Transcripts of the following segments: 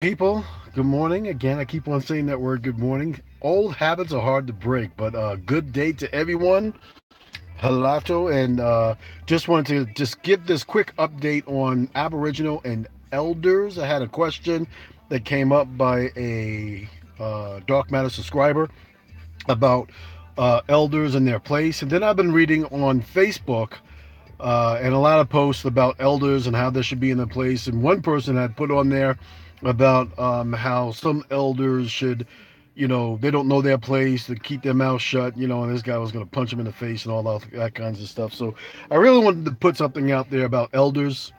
People, good morning. Again, I keep on saying that word, good morning. Old habits are hard to break, but good day to everyone. Halato, and just wanted to just give this quick update on Aboriginal and Elders. I had a question that came up by a Dark Matter subscriber about elders and their place. And then I've been reading on Facebook and a lot of posts about elders and how they should be in their place. And one person had put on there about how some elders should, they don't know their place, to keep their mouth shut, and this guy was going to punch him in the face and all that kinds of stuff. So I really wanted to put something out there about elders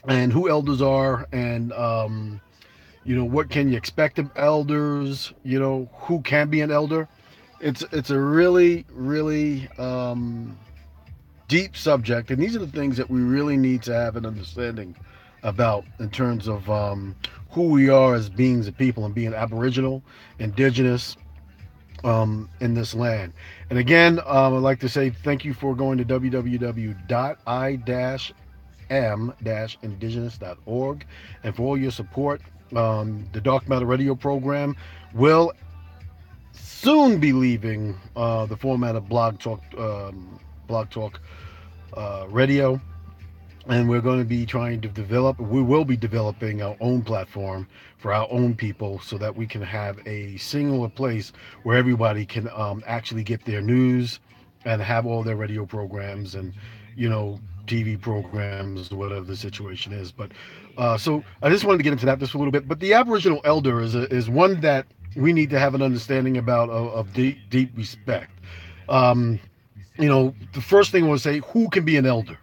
and who elders are and, what can you expect of elders, who can be an elder. It's a really, really deep subject, and these are the things that we really need to have an understanding about in terms of who we are as beings of people and being Aboriginal, Indigenous in this land. And again, I'd like to say thank you for going to www.i-m-indigenous.org and for all your support. The Dark Matter Radio program will soon be leaving the format of blog talk radio, and we're going to be trying to develop. We will be developing our own platform for our own people, so that we can have a singular place where everybody can actually get their news and have all their radio programs and TV programs, whatever the situation is. But so I just wanted to get into that just a little bit. But the Aboriginal elder is one that we need to have an understanding about of deep respect. Um, the first thing I want to say, who can be an elder?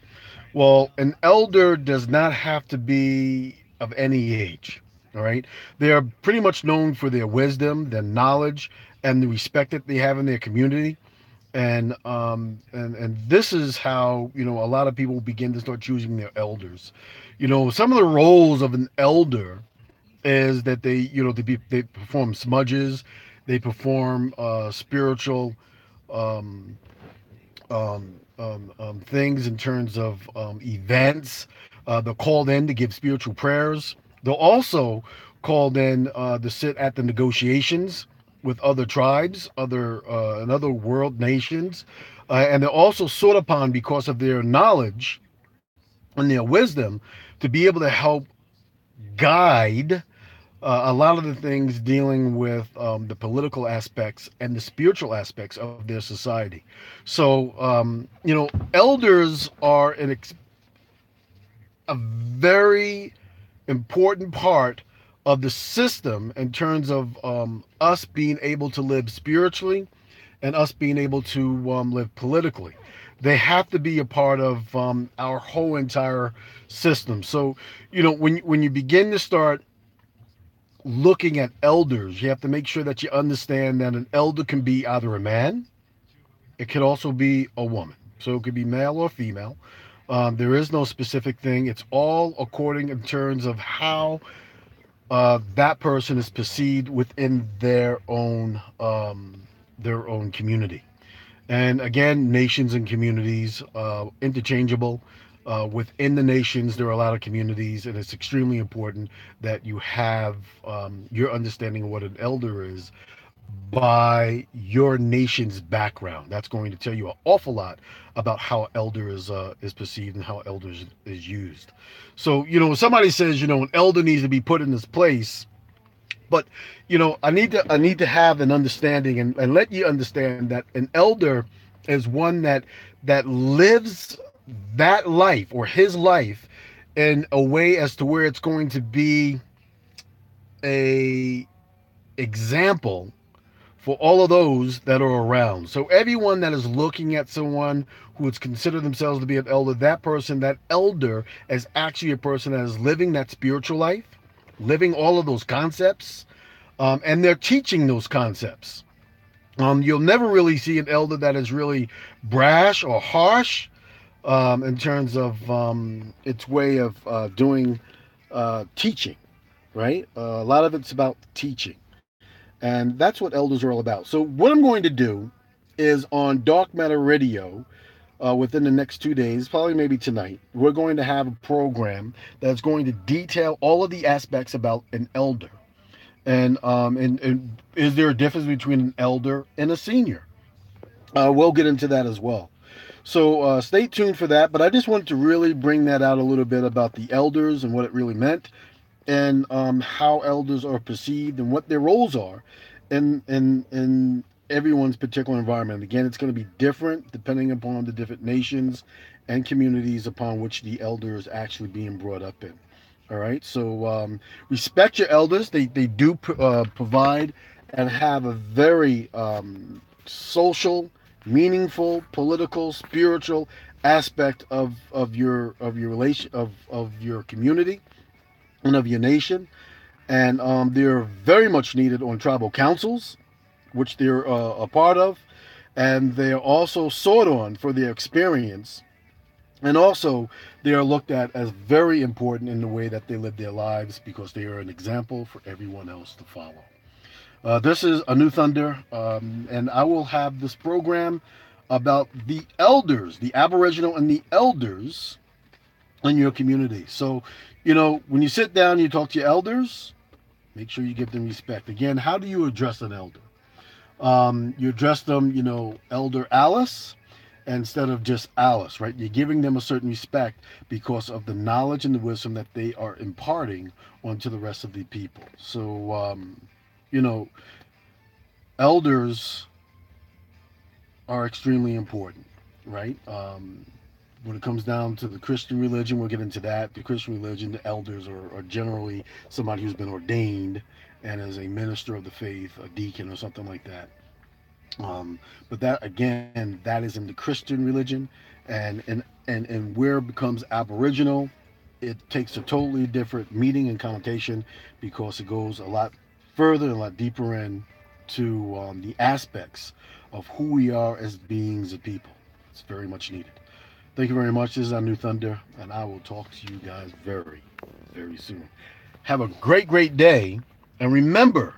Well, an elder does not have to be of any age. All right. They are pretty much known for their wisdom, their knowledge, and the respect that they have in their community. And this is how a lot of people begin to start choosing their elders. Some of the roles of an elder is that they perform smudges, they perform spiritual um, things in terms of events. They're called in to give spiritual prayers. They're also called in to sit at the negotiations with other tribes, other world nations, and they're also sought upon because of their knowledge and their wisdom to be able to help guide a lot of the things dealing with the political aspects and the spiritual aspects of their society. So, elders are a very important part of the system in terms of us being able to live spiritually and us being able to live politically. They have to be a part of our whole entire system. So, when you begin to start looking at elders, you have to make sure that you understand that an elder can be either a man, it could also be a woman. So it could be male or female. There is no specific thing. It's all according in terms of how that person is perceived within their own community. And again, nations and communities interchangeable. Within the nations, there are a lot of communities, and it's extremely important that you have your understanding of what an elder is by your nation's background. That's going to tell you an awful lot about how elder is perceived and how elder is used. So, somebody says, an elder needs to be put in this place, but I need to have an understanding and let you understand that an elder is one that lives that life or his life in a way as to where it's going to be a example for all of those that are around. So everyone that is looking at someone who would consider themselves to be an elder, that elder is actually a person that is living that spiritual life, living all of those concepts, and they're teaching those concepts. You'll never really see an elder that is really brash or harsh in terms of its way of doing teaching, right? A lot of it's about teaching. And that's what elders are all about. So, what I'm going to do is on Dark Matter Radio, within the next 2 days, probably maybe tonight, we're going to have a program that's going to detail all of the aspects about an elder. And is there a difference between an elder and a senior? We'll get into that as well. So stay tuned for that. But I just wanted to really bring that out a little bit about the elders and what it really meant, and how elders are perceived and what their roles are in everyone's particular environment. Again, it's going to be different depending upon the different nations and communities upon which the elder is actually being brought up in. All right, so respect your elders. They do provide and have a very social, meaningful, political, spiritual aspect of your relation of your community and of your nation, and they're very much needed on tribal councils, which they're a part of, and they're also sought on for their experience, and also they are looked at as very important in the way that they live their lives because they are an example for everyone else to follow. This is a new thunder, and I will have this program about the elders, the Aboriginal and the elders in your community. So, when you sit down and you talk to your elders, make sure you give them respect. Again, how do you address an elder? You address them, Elder Alice, instead of just Alice, right? You're giving them a certain respect because of the knowledge and the wisdom that they are imparting onto the rest of the people. So, you know, elders are extremely important, right? When it comes down to the Christian religion, we'll get into that. The Christian religion, the elders are generally somebody who's been ordained and is a minister of the faith, a deacon or something like that. But that again, that is in the Christian religion, and where it becomes Aboriginal, it takes a totally different meaning and connotation because it goes a lot further and a lot deeper in to the aspects of who we are as beings of people. It's very much needed. Thank you very much. This is our new thunder, and I will talk to you guys very, very soon. Have a great, great day, and remember,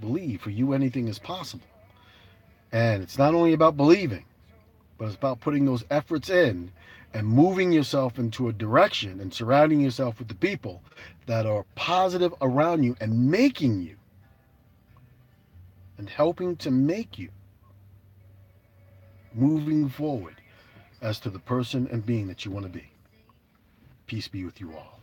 believe for you anything is possible. And it's not only about believing, but it's about putting those efforts in and moving yourself into a direction and surrounding yourself with the people that are positive around you and making you and helping to make you moving forward as to the person and being that you want to be. Peace be with you all.